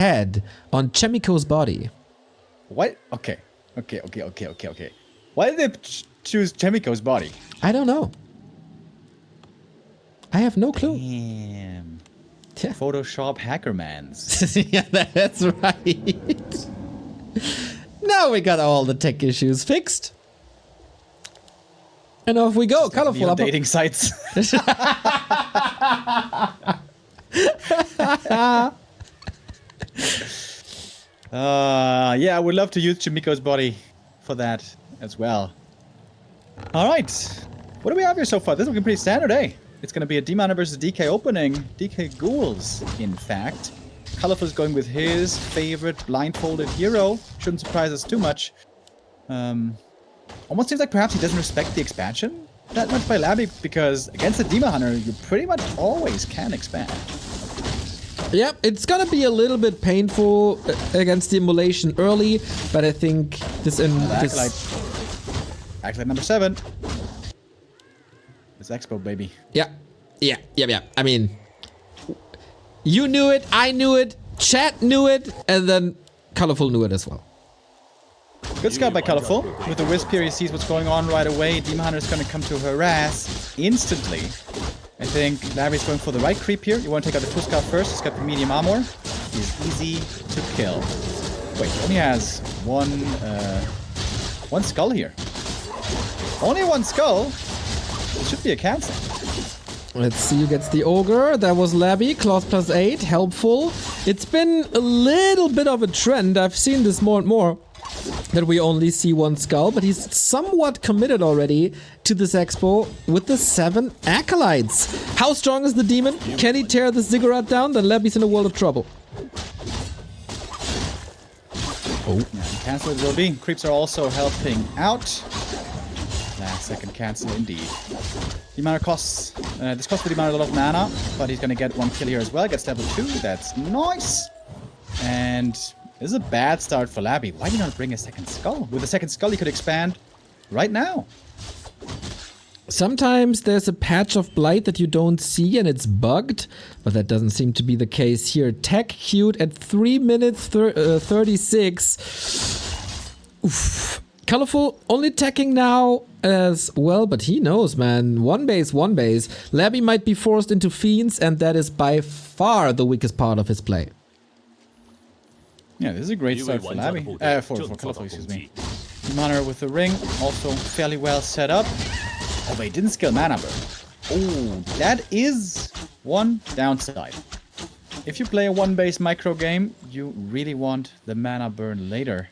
head on Chemiko's body. What? Okay. Why did they choose Chemiko's body? I don't know. I have no clue. Damn. Yeah. Photoshop hackermans. Yeah, that's right. Now we got all the tech issues fixed. And off we go. Colorful dating sites. Yeah, I would love to use Chimiko's body for that as well. Alright. What do we have here so far? This is looking pretty standard, eh? It's going to be a D-Mana versus DK opening. DK Ghouls, in fact. Colorful's going with his favorite blindfolded hero. Shouldn't surprise us too much. Almost seems like perhaps he doesn't respect the expansion that much by Labby, because against the Demon Hunter, you pretty much always can expand. Yep, it's gonna be a little bit painful against the Immolation early, but I think this Acolyte number 7. This Expo, baby. Yeah. I mean, you knew it, I knew it, chat knew it, and then Colorful knew it as well. Good scout by Colorful. With the Wisp here, he sees what's going on right away. Demon Hunter is going to come to harass instantly. I think Larry's going for the right creep here. You want to take out the full scout first. He's got the medium armor. He's easy to kill. Wait, he only has one skull here. Only one skull? It should be a cancel. Let's see who gets the Ogre. That was Labby. Claws +8. Helpful. It's been a little bit of a trend. I've seen this more and more. That we only see one skull, but he's somewhat committed already to this expo with the 7 acolytes. How strong is the demon? Can he tear the ziggurat down? Then Labby's in a world of trouble. Oh, yeah, cancel it will be. Creeps are also helping out. Last second cancel indeed. Demon costs this costs the Demon a lot of mana, but he's gonna get 1 kill here as well. Gets level 2. That's nice. And this is a bad start for Labby. Why did he not bring a second skull? With a second skull, he could expand right now. Sometimes there's a patch of blight that you don't see and it's bugged, but that doesn't seem to be the case here. Tech queued at 3 minutes 36. Oof. Colorful only teching now as well, but he knows, man. One base. Labby might be forced into Fiends, and that is by far the weakest part of his play. Yeah, this is a great start for Labby. For Colorful, excuse me. Mana with the ring, also fairly well set up. Oh, but he didn't skill mana burn. Oh, that is one downside. If you play a 1-base micro game, you really want the mana burn later.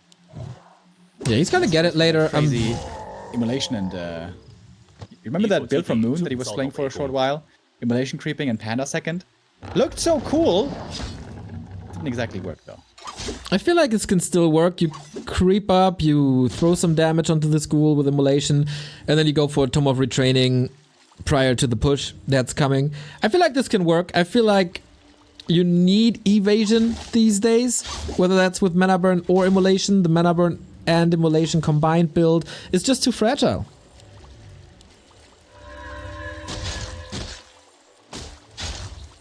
Yeah, he's gonna get it later. Crazy Immolation and you remember that build from Moon that he was playing for a short while? Immolation creeping and Panda second. Looked so cool. Didn't exactly work though. I feel like this can still work. You creep up, you throw some damage onto the school with Immolation, and then you go for a Tome of Retraining prior to the push that's coming. I feel like this can work. I feel like you need evasion these days, whether that's with Mana Burn or Immolation. The Mana Burn and Immolation combined build is just too fragile.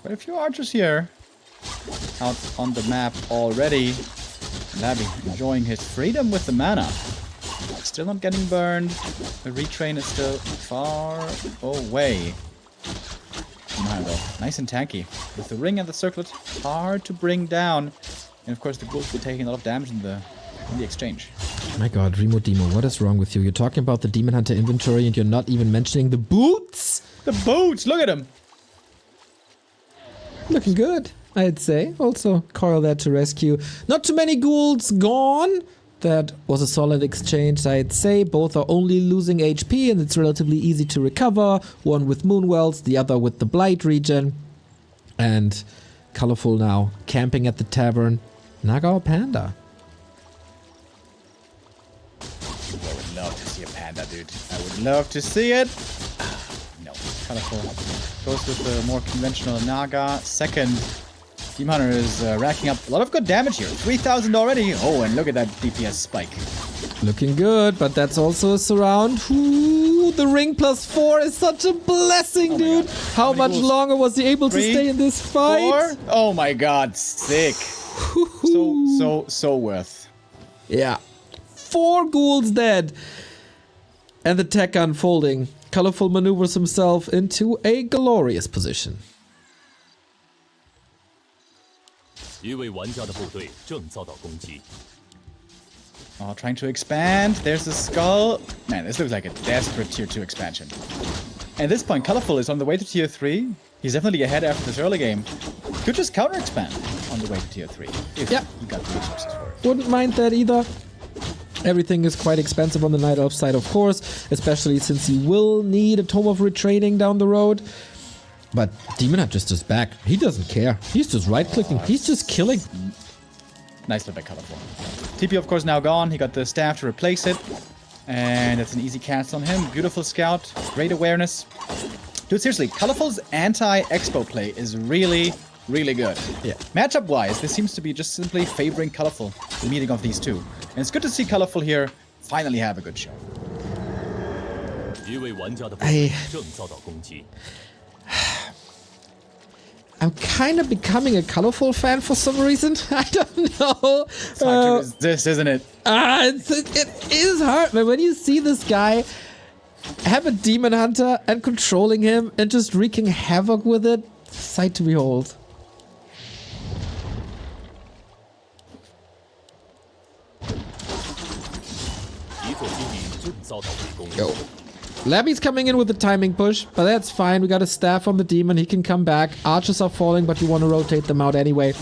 But a few archers here out on the map already. Labby enjoying his freedom with the mana. Still not getting burned. The retrain is still far away. Nice and tanky. With the ring and the circlet, hard to bring down. And of course the ghouls will be taking a lot of damage in the exchange. My god, Remo Demo, what is wrong with you? You're talking about the Demon Hunter inventory and you're not even mentioning the boots? The boots! Look at them! Looking good, I'd say. Also, Coil there to rescue. Not too many ghouls gone. That was a solid exchange, I'd say. Both are only losing HP and it's relatively easy to recover. One with Moonwells, the other with the Blight regen. And Colorful now, camping at the tavern. Naga or Panda? I would love to see a Panda, dude. I would love to see it. No, Colorful goes with the more conventional Naga. Second, Demon Hunter is racking up a lot of good damage here. 3,000 already. Oh, and look at that DPS spike. Looking good, but that's also a surround. Ooh, the ring +4 is such a blessing, dude. How much longer was he able to stay in this fight? 4? Oh my god, sick. So worth. Yeah. 4 ghouls dead. And the tech unfolding. Colorful maneuvers himself into a glorious position. 一位玩家的部队正遭到攻击。 Oh, trying to expand. There's the skull. Man, this looks like a desperate tier 2 expansion. At this point, Colorful is on the way to tier 3. He's definitely ahead after this early game. Could just counter expand on the way to tier 3. If he got the resources for it. Wouldn't mind that either. Everything is quite expensive on the Night Elf side, of course, especially since he will need a Tome of Retraining down the road. But Demon Hunter is just back. He doesn't care. He's just right-clicking. He's just killing. Nice play by Colorful. TP, of course, now gone. He got the staff to replace it. And that's an easy cancel on him. Beautiful scout. Great awareness. Dude, seriously, Colorful's anti-expo play is really, really good. Yeah. Matchup-wise, this seems to be just simply favoring Colorful, the meeting of these two. And it's good to see Colorful here finally have a good show. 一位玩家的部队正遭到攻击。 I'm kind of becoming a Colorful fan for some reason. I don't know. It's hard to resist, isn't it? It is hard, man. When you see this guy have a Demon Hunter and controlling him and just wreaking havoc with it, sight to behold. Yo. Labby's coming in with the timing push, but that's fine. We got a staff on the demon. He can come back. Archers are falling, but you want to rotate them out anyway.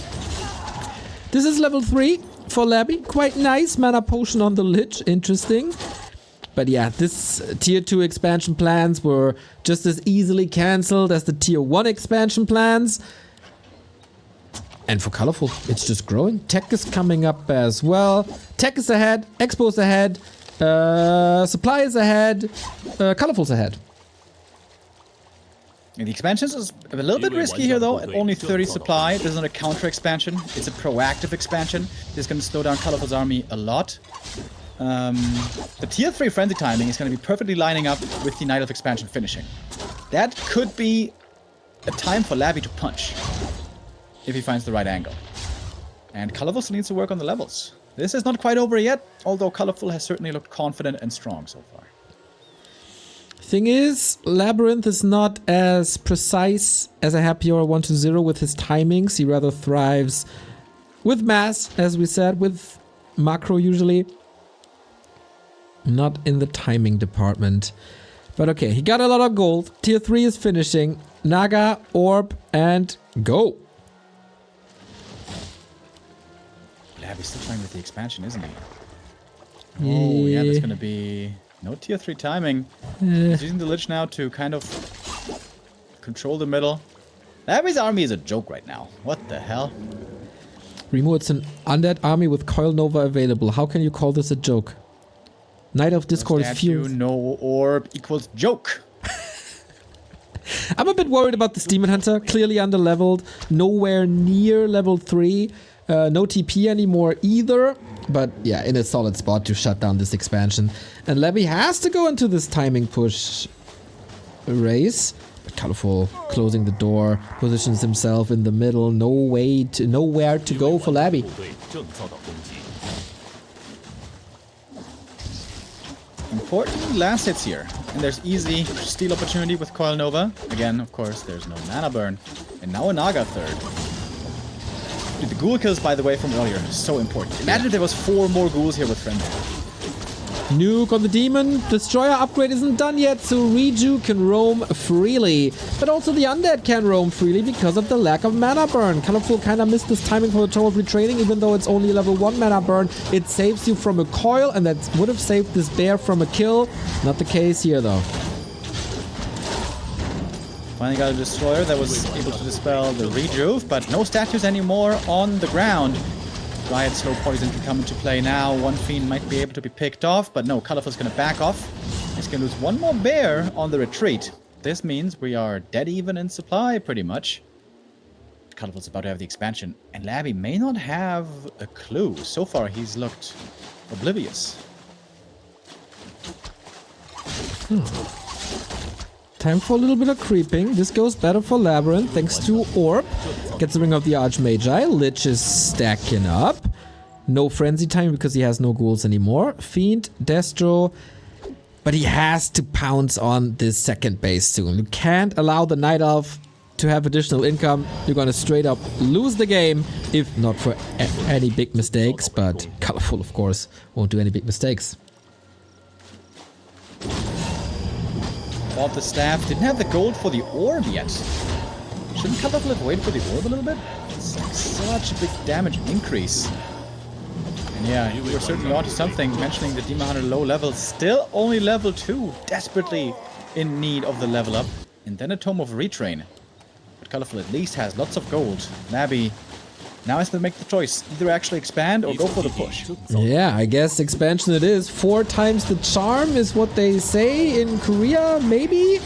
This is level 3 for Labby. Quite nice. Mana potion on the Lich. Interesting. But yeah, this tier 2 expansion plans were just as easily cancelled as the tier 1 expansion plans. And for Colorful, it's just growing. Tech is coming up as well. Tech is ahead. Expo is ahead. Supply is ahead. Colorful's ahead. And the expansions is a little bit risky here, though. At only 30 supply. This is not a counter expansion. It's a proactive expansion. This is going to slow down Colorful's army a lot. The tier 3 frenzy timing is going to be perfectly lining up with the Night Elf expansion finishing. That could be a time for Labby to punch if he finds the right angle. And Colorful still needs to work on the levels. This is not quite over yet, although Colorful has certainly looked confident and strong so far. Thing is, LabyRinth is not as precise as a Happier 1-0 with his timings. He rather thrives with mass, as we said, with macro usually. Not in the timing department. But okay, he got a lot of gold. Tier 3 is finishing. Naga, Orb, and go. Labby's still trying with the expansion, isn't he? Oh, yeah, that's going to be no tier 3 timing. He's using the Lich now to kind of control the middle. Labby's army is a joke right now. What the hell? Remo, it's an undead army with Coil Nova available. How can you call this a joke? Night of Discord is fused. No orb equals joke. I'm a bit worried about this Demon Hunter. Clearly underleveled. Nowhere near level 3. No TP anymore either. But yeah, in a solid spot to shut down this expansion. And Labby has to go into this timing push race. But Colorful closing the door, positions himself in the middle. Nowhere to go for Labby. Important last hits here. And there's easy steal opportunity with Coil Nova. Again, of course, there's no mana burn. And now a Naga third. Dude, the ghoul kills, by the way, from earlier is so important. Imagine if there was 4 more ghouls here with Frenzy. Nuke on the demon. Destroyer upgrade isn't done yet, so Reju can roam freely. But also the undead can roam freely because of the lack of mana burn. Colorful kind of missed this timing for the Tome of Retraining, even though it's only level 1 mana burn. It saves you from a coil, and that would have saved this bear from a kill. Not the case here, though. Finally got a Destroyer that was able to dispel the Rejuve, but no statues anymore on the ground. Riot Slow Poison can come into play now. One Fiend might be able to be picked off, but no, Colorful's going to back off. He's going to lose 1 more bear on the retreat. This means we are dead even in supply, pretty much. Colorful's about to have the expansion, and Labby may not have a clue. So far, he's looked oblivious. Time for a little bit of creeping. This goes better for LabyRinth thanks to Orb. Gets the Ring of the Archmagi. Lich is stacking up. No Frenzy time because he has no ghouls anymore. Fiend, Destro. But he has to pounce on this second base soon. You can't allow the Night Elf to have additional income. You're gonna straight up lose the game if not for any big mistakes. But Colorful, of course, won't do any big mistakes. Bought the staff. Didn't have the gold for the orb yet. Shouldn't Colorful have waited for the orb a little bit? It's like such a big damage increase. And yeah, you were certainly onto something, mentioning the Demon Hunter low level. Still only level 2. Desperately in need of the level up. And then a Tome of Retrain. But Colorful at least has lots of gold. Labby now has to make the choice. Either actually expand or go for the push. Yeah, I guess expansion it is. 4 times the charm is what they say in Korea, maybe?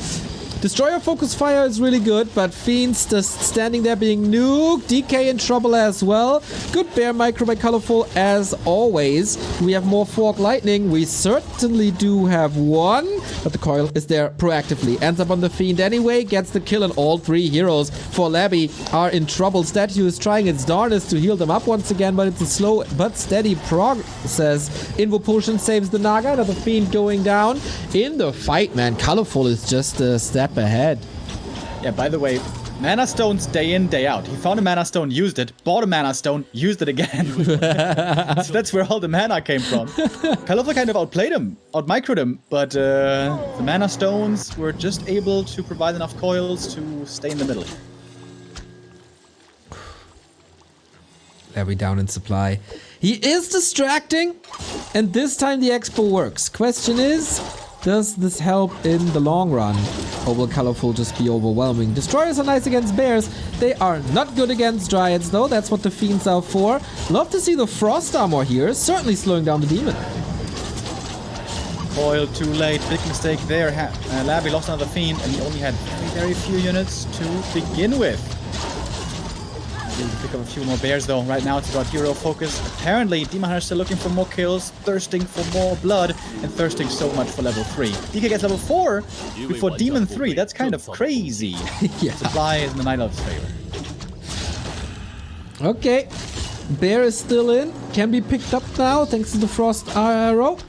Destroyer Focus Fire is really good, but Fiend's just standing there being nuked. DK in trouble as well. Good bear micro by Colorful as always. We have more Fork Lightning. We certainly do have one, but the coil is there proactively. Ends up on the Fiend anyway, gets the kill, and all 3 heroes for Labby are in trouble. Statue is trying its darnest to heal them up once again, but it's a slow but steady process. Invo Potion saves the Naga. Another Fiend going down. In the fight, man, Colorful is just a step ahead. Yeah, by the way, Mana Stones day in, day out. He found a Mana Stone, used it, bought a Mana Stone, used it again. So that's where all the mana came from. Colorful kind of outplayed him, outmicroed him, but the Mana Stones were just able to provide enough coils to stay in the middle. Larry down in supply. He is distracting, and this time the expo works. Question is, does this help in the long run? Or will Colorful just be overwhelming? Destroyers are nice against bears. They are not good against dryads, though. That's what the Fiends are for. Love to see the Frost Armor here. Certainly slowing down the Demon. Coil too late. Big mistake there. Labby lost another Fiend, and he only had very few units to begin with. Able to pick up a few more bears though. Right now it's about hero focus. Apparently Demon Hunter still looking for more kills, thirsting for more blood, and thirsting so much for level 3. DK gets level 4 before Demon 3. That's kind of crazy. Yeah. Supply is in the Night Elf's favor. Okay. Bear is still in. Can be picked up now thanks to the Frost Arrow.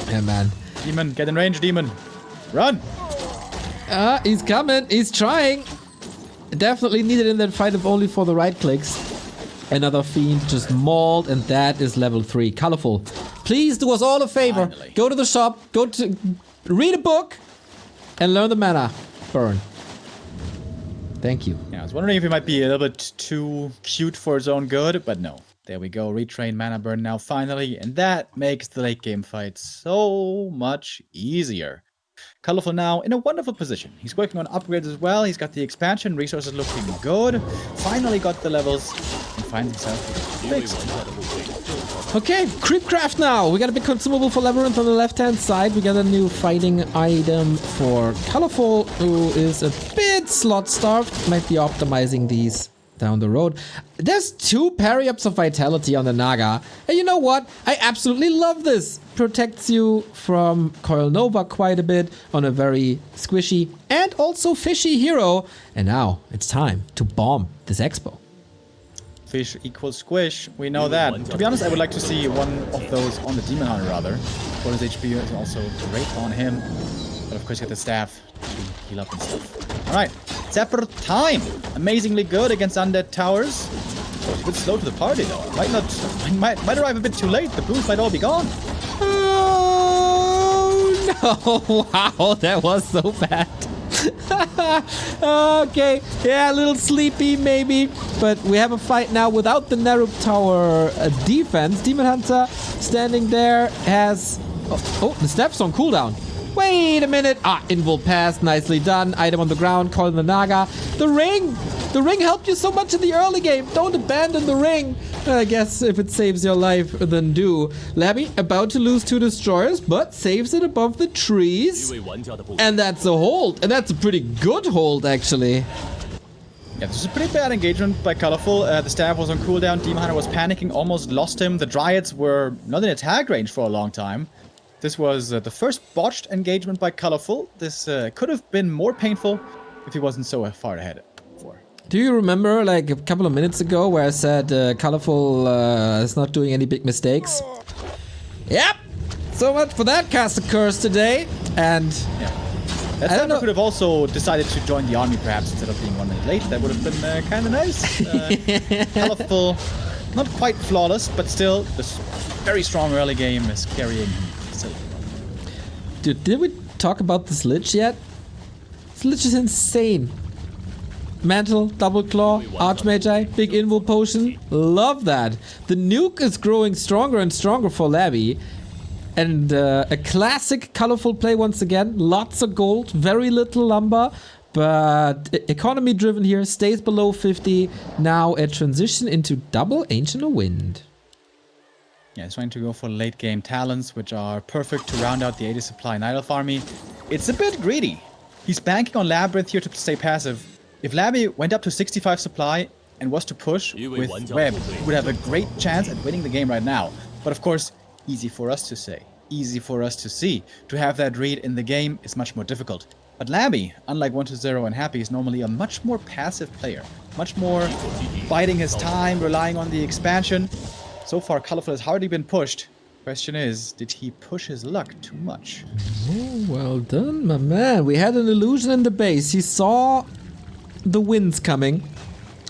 Yeah, man. Demon, get in range, Demon. Run! He's coming. He's trying. Definitely needed in that fight if only for the right clicks. Another Fiend just mauled, and that is level 3. Colorful. Please do us all a favor. Finally. Go to the shop, read a book, and learn the mana burn. Thank you. Yeah, I was wondering if he might be a little bit too cute for his own good, but no. There we go. Retrain mana burn now finally, and that makes the late game fight so much easier. Colorful now in a wonderful position. He's working on upgrades as well. He's got the expansion, resources looking good. Finally got the levels and finds himself fixed. Okay, Creepcraft now. We got a big consumable for LabyRinth on the left-hand side. We got a new fighting item for Colorful, who is a bit slot-starved. Might be optimizing these down the road. There's 2 parry-ups of vitality on the Naga. And you know what? I absolutely love this. Protects you from Coil Nova quite a bit on a very squishy and also fishy hero. And now it's time to bomb this expo. Fish equals squish. We know that. To be honest, I would like to see one of those on the Demon Hunter rather. For his HP is also great on him. But of course, you get the staff to heal up and stuff. Alright, Zapper time! Amazingly good against undead towers. Oh, a bit slow to the party though. Might arrive a bit too late. The boost might all be gone. Oh no! Wow, that was so bad. Okay, yeah, a little sleepy maybe, but we have a fight now without the Naruk Tower defense. Demon Hunter standing there has... Oh, the steps on cooldown. Wait a minute. Invul passed. Nicely done. Item on the ground. Call the Naga. The ring! The ring helped you so much in the early game. Don't abandon the ring. I guess if it saves your life, then do. Labby about to lose 2 destroyers, but saves it above the trees. And that's a hold. And that's a pretty good hold, actually. Yeah, this is a pretty bad engagement by Colorful. The staff was on cooldown. Demon Hunter was panicking, almost lost him. The Dryads were not in attack range for a long time. This was the first botched engagement by Colorful. This could have been more painful if he wasn't so far ahead before. Do you remember like a couple of minutes ago where I said Colorful is not doing any big mistakes? Yep! So much for that Caster Curse today. And yeah. That time could have also decided to join the army perhaps instead of being 1 minute late. That would have been kind of nice. Colorful, not quite flawless, but still this very strong early game is carrying him. Dude, did we talk about this Lich yet? This Lich is insane. Mantle, double claw, Archmagi, big invo potion. Love that. The nuke is growing stronger and stronger for Labby. And a classic colorful play once again. Lots of gold, very little lumber. But economy driven here, stays below 50. Now a transition into double Ancient of Wind. Yeah, he's trying to go for late game talents, which are perfect to round out the 80 supply Night Elf army. It's a bit greedy. He's banking on LabyRinth here to stay passive. If Labby went up to 65 supply and was to push with Web, he would have a great chance at winning the game right now. But of course, easy for us to say, easy for us to see. To have that read in the game is much more difficult. But Labby, unlike 1-0 and Happy, is normally a much more passive player. Much more biding his time, relying on the expansion. So far, Colorful has hardly been pushed. Question is, did he push his luck too much? Oh, well done, my man. We had an illusion in the base. He saw the winds coming.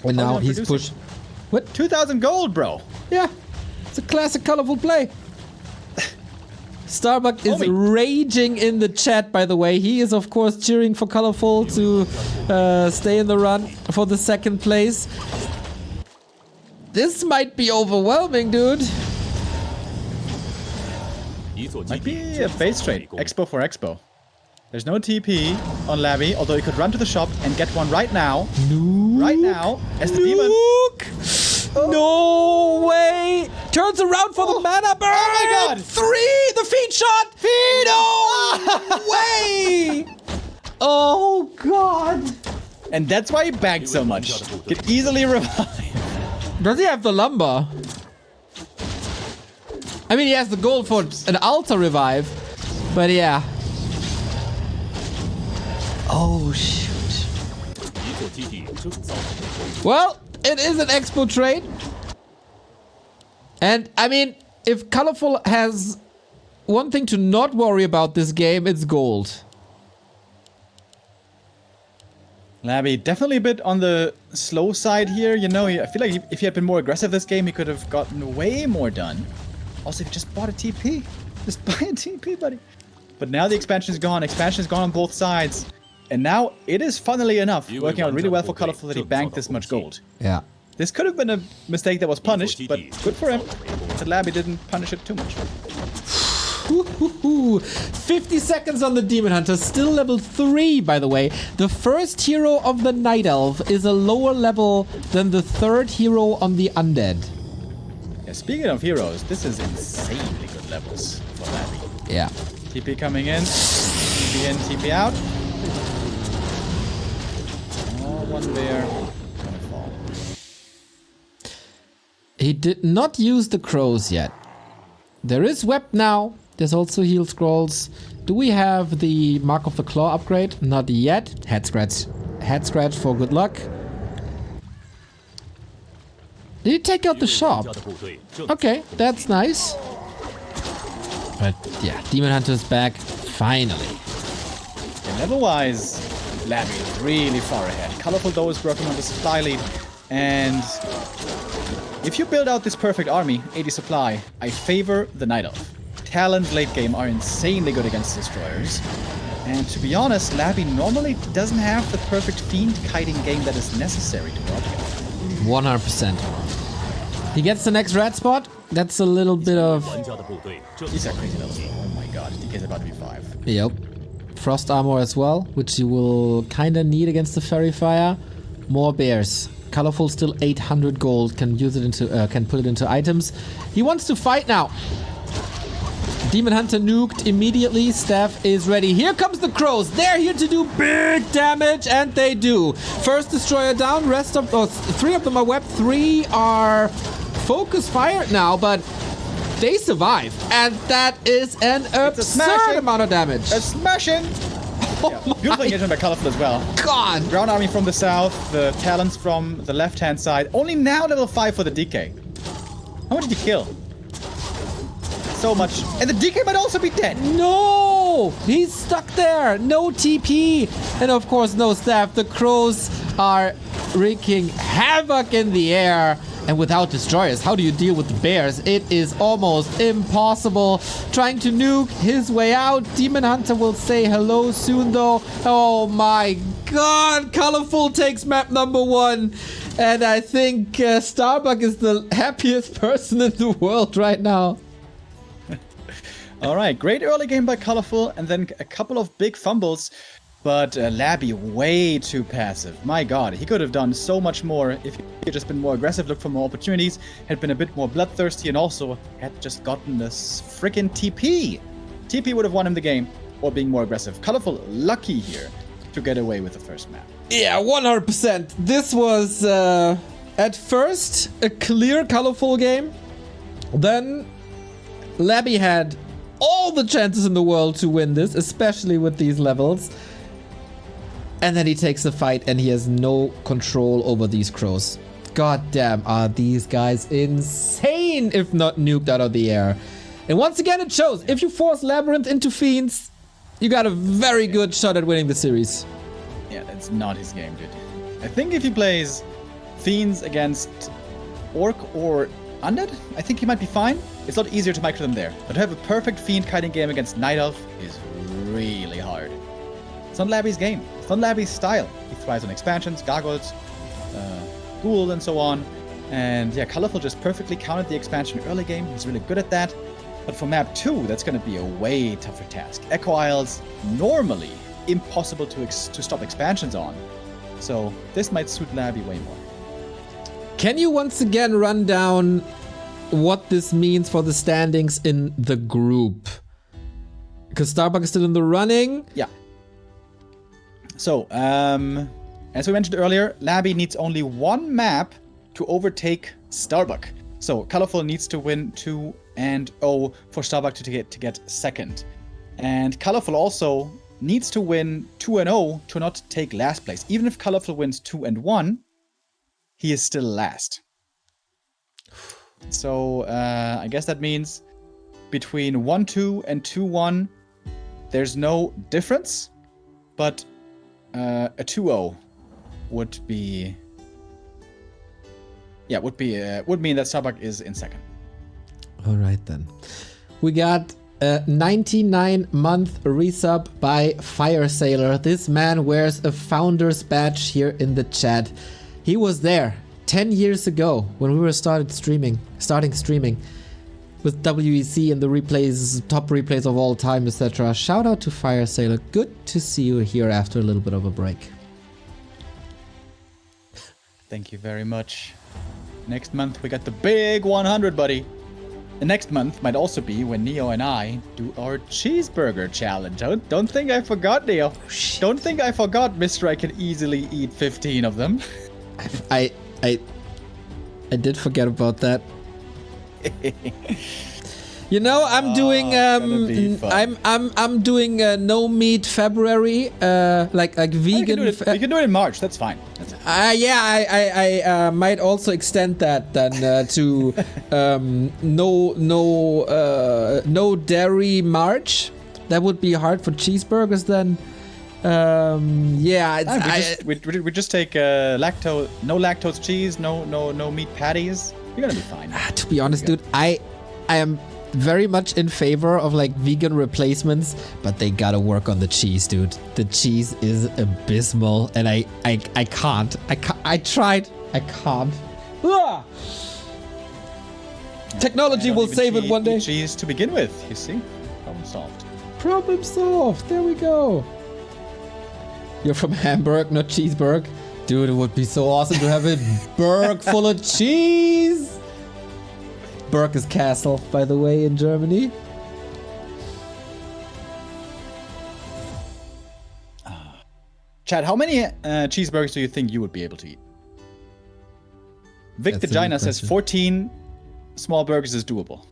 And now he's pushed. What? 2,000 gold, bro. Yeah. It's a classic Colorful play. Starbuck is raging in the chat, by the way. He is, of course, cheering for Colorful to stay in the run for the second place. This might be overwhelming, dude. Might be a base trade. Expo for Expo. There's no TP on Labby, although he could run to the shop and get one right now. Nuke. Right now, as the demon. No way! Turns around for the mana burn! Oh my god! 3! The feed shot! No way! Oh god! And that's why he bagged so much. Could easily revive. Does he have the lumber? I mean, he has the gold for an altar revive. But yeah. Oh shoot. Well, it is an expo trade. And I mean, if Colorful has one thing to not worry about this game, it's gold. Labby definitely a bit on the slow side here. You know, I feel like if he had been more aggressive this game, he could have gotten way more done. Also, if he just bought a TP. Just buy a TP, buddy. But now the expansion is gone. Expansion is gone on both sides. And now it is, funnily enough, working out really well for Colorful that he banked this much gold. Yeah. This could have been a mistake that was punished, but good for him that Labby didn't punish it too much. 50 seconds on the Demon Hunter, still level 3, by the way. The first hero of the Night Elf is a lower level than the third hero on the Undead. Yeah, speaking of heroes, this is insanely good levels for Labby. Yeah. TP coming in, TP in, TP out. Oh, one there. Gonna fall. He did not use the crows yet. There is web now. There's also heal scrolls. Do we have the Mark of the Claw upgrade? Not yet. Head scratch. Head scratch for good luck. Did he take out the shop? Okay, that's nice. But yeah, Demon Hunter's back. Finally. And level-wise, Labby is really far ahead. Colorful though is working on the supply lead. And if you build out this perfect army, 80 supply, I favor the Night Elf. Talons late game are insanely good against destroyers. And to be honest, Labby normally doesn't have the perfect fiend kiting game that is necessary to broadcast. 100%. He gets the next red spot. That's a little bit of... These are crazy levels. Oh my god, DK's about to be 5. Yep. Frost armor as well, which you will kinda need against the Fairy Fire. More bears. Colorful still 800 gold. Can use it into, can put it into items. He wants to fight now. Demon Hunter nuked immediately. Staff is ready. Here comes the crows. They're here to do big damage, and they do. First destroyer down. Rest of 3 of them are webbed. 3 are focus fired now, but they survive. And that is an absurd smashing. amount of damage. A smashing! Yeah, beautiful engagement by Colorful as well. God. Ground Army from the south, the Talons from the left-hand side. Only now level 5 for the DK. How much did you kill? So much. And the DK might also be dead. No! He's stuck there. No TP. And of course, no staff. The crows are wreaking havoc in the air. And without destroyers, how do you deal with the bears? It is almost impossible. Trying to nuke his way out. Demon Hunter will say hello soon, though. Oh my god. Colorful takes map number 1. And I think Starbuck is the happiest person in the world right now. Alright, great early game by Colorful, and then a couple of big fumbles. But Labby way too passive. My god, he could have done so much more if he had just been more aggressive, looked for more opportunities, had been a bit more bloodthirsty, and also had just gotten this freaking TP. TP would have won him the game, or being more aggressive. Colorful lucky here to get away with the first map. Yeah, 100%. This was, at first, a clear Colorful game. Then, Labby had all the chances in the world to win this, especially with these levels. And then he takes the fight and he has no control over these crows. God damn, are these guys insane if not nuked out of the air. And once again it shows, if you force LabyRinth into Fiends, you got a very good shot at winning the series. Yeah, that's not his game, dude. I think if he plays Fiends against Orc or Undead, I think he might be fine. It's a lot easier to micro them there. But to have a perfect Fiend kiting game against Night Elf is really hard. It's not Labby's game. It's not Labby's style. He thrives on expansions, gargoyles, ghouls, and so on. And yeah, Colorful just perfectly countered the expansion early game. He's really good at that. But for map 2, that's going to be a way tougher task. Echo Isles, normally impossible to stop expansions on. So this might suit Labby way more. Can you once again run down what this means for the standings in the group? Because Starbuck is still in the running. Yeah. So, as we mentioned earlier, Labby needs only one map to overtake Starbuck. So, Colorful needs to win 2-0 for Starbuck to get second. And Colorful also needs to win 2-0 to not take last place. Even if Colorful wins 2-1, he is still last. So, I guess that means between 1-2 and 2-1, there's no difference, but a 2-0 would be... Yeah, would mean that Starbuck is in second. All right, then. We got a 99-month resub by Fire Sailor. This man wears a founder's badge here in the chat. He was there 10 years ago when we were starting streaming with WEC and the replays, top replays of all time, etc. Shout out to Fire Sailor. Good to see you here after a little bit of a break. Thank you very much. Next month we got the big 100, buddy. The next month might also be when Neo and I do our cheeseburger challenge. Don't think I forgot, Neo. Don't think I forgot, Mr. I can easily eat 15 of them. I did forget about that. You know, I'm doing I'm doing no meat February, like vegan. You can do it in March. That's fine. I might also extend that then to no dairy March. That would be hard for cheeseburgers then. We just take no lactose cheese, no meat patties. You're gonna be fine. To be honest, dude, I am very much in favor of like vegan replacements, but they gotta work on the cheese, dude. The cheese is abysmal, and I can't. I tried. I can't. Ah! Technology will save it one day. Cheese to begin with, you see. Problem solved. Problem solved. There we go. You're from Hamburg, not Cheeseburg. Dude, it would be so awesome to have a burg full of cheese. Burg is castle, by the way, in Germany. Chad, how many cheeseburgers do you think you would be able to eat? Vic the Gina says 14 small burgers is doable.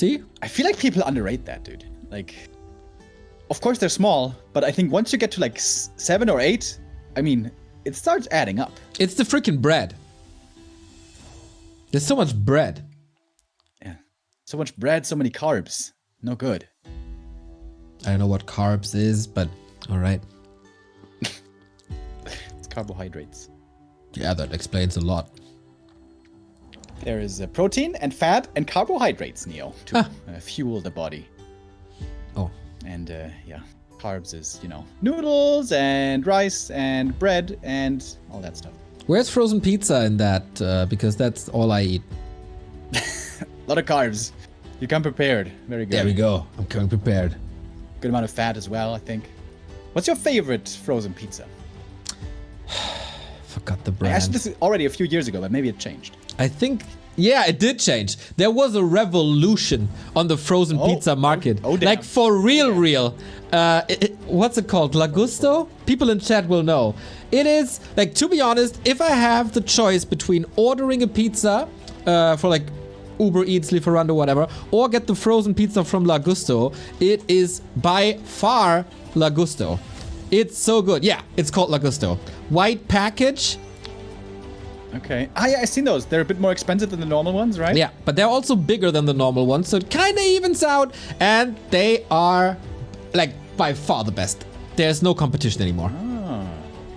See? I feel like people underrate that, dude. Like, of course they're small, but I think once you get to like 7 or 8, I mean, it starts adding up. It's the freaking bread. There's so much bread. Yeah. So much bread, so many carbs. No good. I don't know what carbs is, but alright. It's carbohydrates. Yeah, that explains a lot. There is protein and fat and carbohydrates, Neo, to fuel the body. Oh. And yeah, carbs is, you know, noodles and rice and bread and all that stuff. Where's frozen pizza in that? Because that's all I eat. A lot of carbs. You come prepared. Very good. There we go. I'm coming prepared. Good amount of fat as well, I think. What's your favorite frozen pizza? Forgot the I brand. asked this already a few years ago, but maybe it changed. I think, yeah, it did change. There was a revolution on the frozen pizza market. Oh, damn. Like for real. What's it called? La Gusto? People in chat will know. It is, like, to be honest, if I have the choice between ordering a pizza for like Uber Eats, Lieferando, whatever, or get the frozen pizza from La Gusto, it is by far La Gusto. It's so good. Yeah, it's called La Gusto. White package. Okay. Ah, yeah, I've seen those. They're a bit more expensive than the normal ones, right? Yeah, but they're also bigger than the normal ones, so it kind of evens out, and they are, like, by far the best. There's no competition anymore. Ah,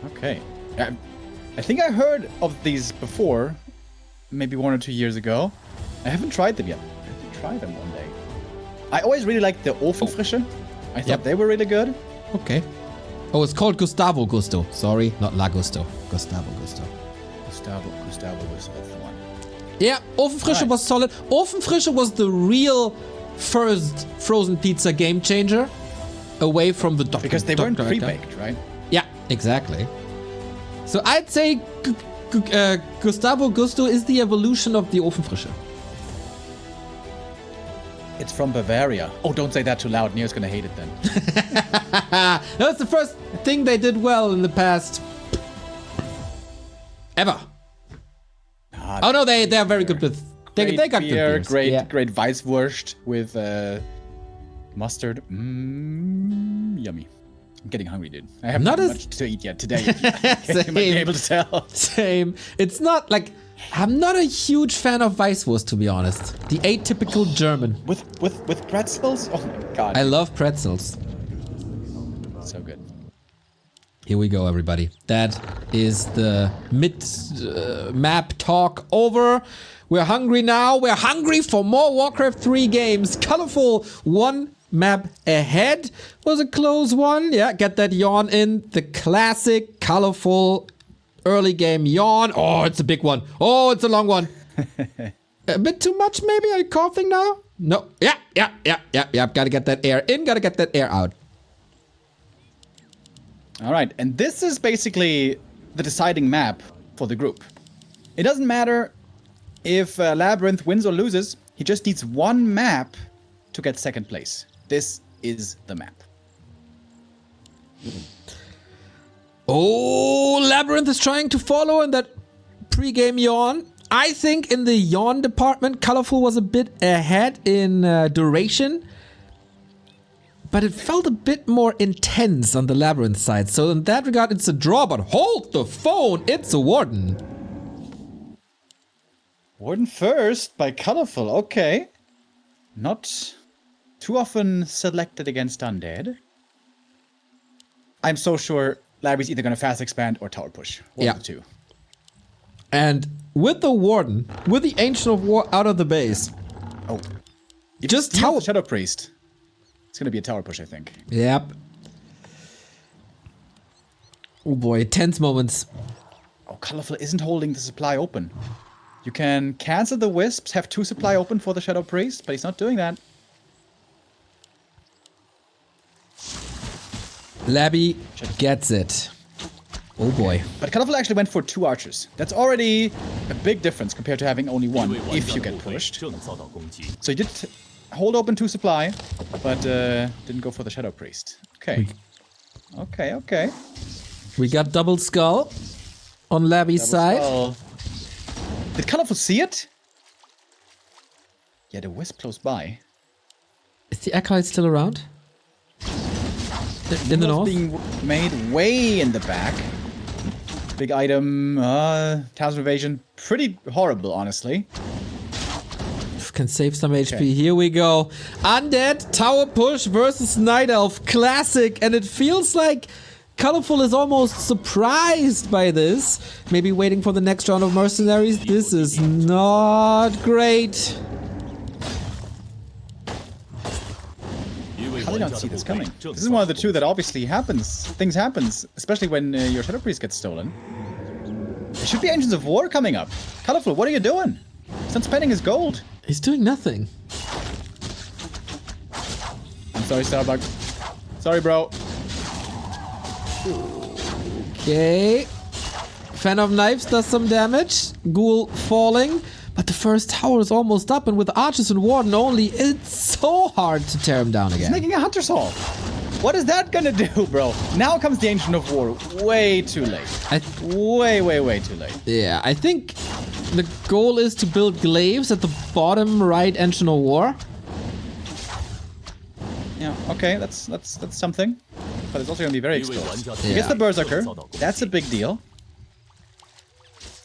okay. I think I heard of these before, maybe 1 or 2 years ago. I haven't tried them yet. I have to try them one day. I always really liked the Ofenfrische. I thought they were really good. Okay. Oh, it's called Gustavo Gusto. Sorry, not La Gusto. Gustavo Gusto. Gustavo was the one. Yeah, Ofenfrische Right. was solid. Ofenfrische was the real first frozen pizza game changer, away from the Dr. Because they weren't Dr. pre-baked, right? Yeah, exactly. So I'd say Gustavo Gusto is the evolution of the Ofenfrische. It's from Bavaria. Oh, don't say that too loud. Neo's gonna hate it then. That's the first thing they did well in the past ever. Oh no, they're very good with they got good beer, beers. great Yeah. Weisswurst with mustard. Yummy. I'm getting hungry, dude. I haven't Not had as- much to eat yet today. You might be able to tell. Same. It's not like I'm not a huge fan of Weisswurst, to be honest. The atypical German. With pretzels? Oh my god. I love pretzels. So good. Here we go, everybody. That is the map talk over. We're hungry now. We're hungry for more Warcraft 3 games. Colorful, one map ahead. Was a close one. Yeah, get that yawn in. The classic, colorful, early game yawn. Oh, it's a big one. Oh, it's a long one. A bit too much, maybe? Are you coughing now? No. Yeah. Gotta get that air in. Gotta get that air out. All right, and this is basically the deciding map for the group. It doesn't matter if LabyRinth wins or loses. He just needs one map to get second place. This is the map. Oh, LabyRinth is trying to follow in that pre-game yawn. I think in the yawn department, Colorful was a bit ahead in duration. But it felt a bit more intense on the LabyRinth side. So in that regard, it's a draw. But hold the phone, it's a Warden. Warden first by Colorful, okay. Not too often selected against Undead. I'm so sure Labby's either going to fast expand or tower push. One of the two. And with the Warden, with the Ancient of War out of the base. Oh. Just tower. Shadow Priest. It's going to be a tower push, I think. Yep. Oh boy, tense moments. Oh, Colorful isn't holding the supply open. You can cancel the Wisps, have 2 supply open for the Shadow Priest, but he's not doing that. Labby gets it. Oh boy. But Colorful actually went for 2 archers. That's already a big difference compared to having only 1 if you get pushed. So he did hold open 2 supply, but didn't go for the Shadow Priest. Okay. Okay. We got double skull on Labby's side. Skull. Did Colorful see it? Yeah, the Wisp close by. the Acolyte still around? In the north? Being made way in the back. Big item, Talisman Evasion. Pretty horrible, honestly. Can save some HP. Here we go. Undead Tower Push versus Night Elf. Classic. And it feels like Colorful is almost surprised by this. Maybe waiting for the next round of Mercenaries. This is not great. How do you not see this coming? This is one of the two that obviously happens. Things happens, especially when your Shadow Priest gets stolen. There should be Engines of War coming up. Colorful, what are you doing? He's not spending his gold. He's doing nothing. I'm sorry, Starbuck. Sorry, bro. Okay. Fan of Knives does some damage. Ghoul falling. But the first tower is almost up, and with Archers and Warden only, it's so hard to tear him down again. He's making a Hunter's Haul. What is that gonna do, bro? Now comes the Ancient of War. Way too late. Way too late. Yeah, I think the goal is to build glaives at the bottom right Ancient of War. Yeah, okay, that's something. But it's also gonna be very exposed. Yeah. He gets the Berserker. That's a big deal.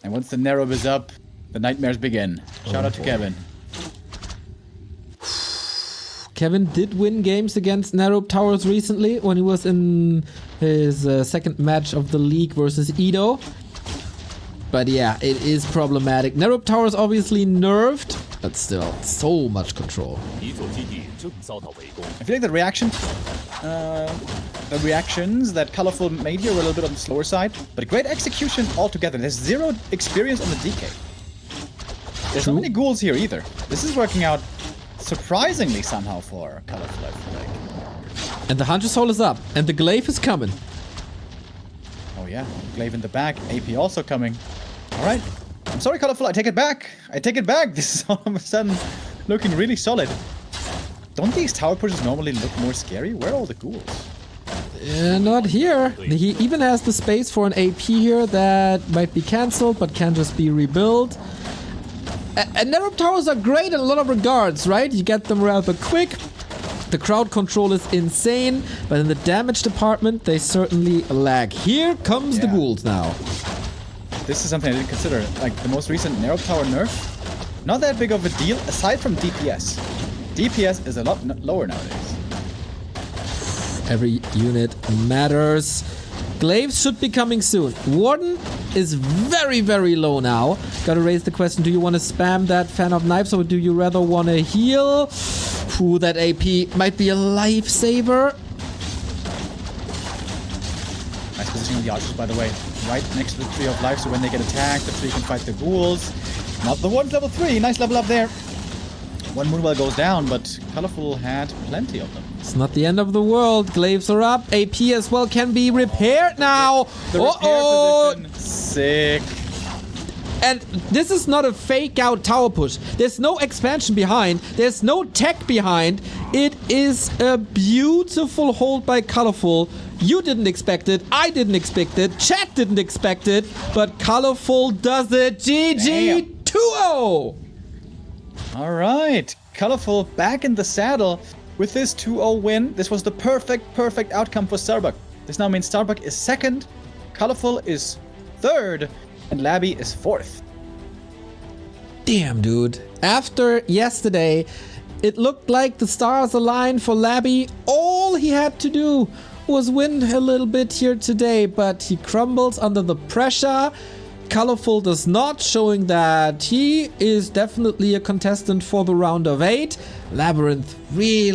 And once the Narrow is up, the nightmares begin. Shout out to Kevin. Kevin did win games against Narrow Towers recently when he was in his second match of the league versus Edo. But yeah, it is problematic. Narrow Towers obviously nerfed, but still, so much control. I feel like the reactions that Colorful made here were a little bit on the slower side, but great execution altogether. There's zero experience on the DK. There's not many ghouls here either. This is working out surprisingly somehow for Colorful, I feel like. And the Hunter's Hole is up, and the Glaive is coming. Oh yeah, Glaive in the back, AP also coming. Alright, I'm sorry Colorful, I take it back. I take it back. This is all of a sudden looking really solid. Don't these tower pushes normally look more scary? Where are all the ghouls? Not here. He even has the space for an AP here that might be cancelled, but can just be rebuilt. And Narrow Towers are great in a lot of regards, right? You get them rather quick. The crowd control is insane, but in the damage department, they certainly lag. Here comes the ghouls now. This is something I didn't consider. Like, the most recent Narrow Tower nerf, not that big of a deal, aside from DPS. DPS is a lot lower nowadays. Every unit matters. Glaives should be coming soon. Warden is very, very low now. Gotta raise the question, do you want to spam that Fan of Knives or do you rather want to heal? Ooh, that AP might be a lifesaver. Nice positioning of the archers, by the way. Right next to the Tree of Life, so when they get attacked, the tree can fight the ghouls. Now the Warden's level 3, nice level up there. One Moonwell goes down, but Colorful had plenty of them. It's not the end of the world. Glaives are up. AP as well can be repaired now. The repair position. Sick. And this is not a fake out tower push. There's no expansion behind. There's no tech behind. It is a beautiful hold by Colorful. You didn't expect it. I didn't expect it. Chat didn't expect it. But Colorful does it. GG 2-0. All right. Colorful back in the saddle with this 2-0 win. This was the perfect outcome for Starbuck. This now means Starbuck is second, Colorful is third, and Labby is fourth. Damn, dude. After yesterday, it looked like the stars aligned for Labby. All he had to do was win a little bit here today, but he crumbles under the pressure. Colorful does not, showing that he is definitely a contestant for the round of 8. LabyRinth really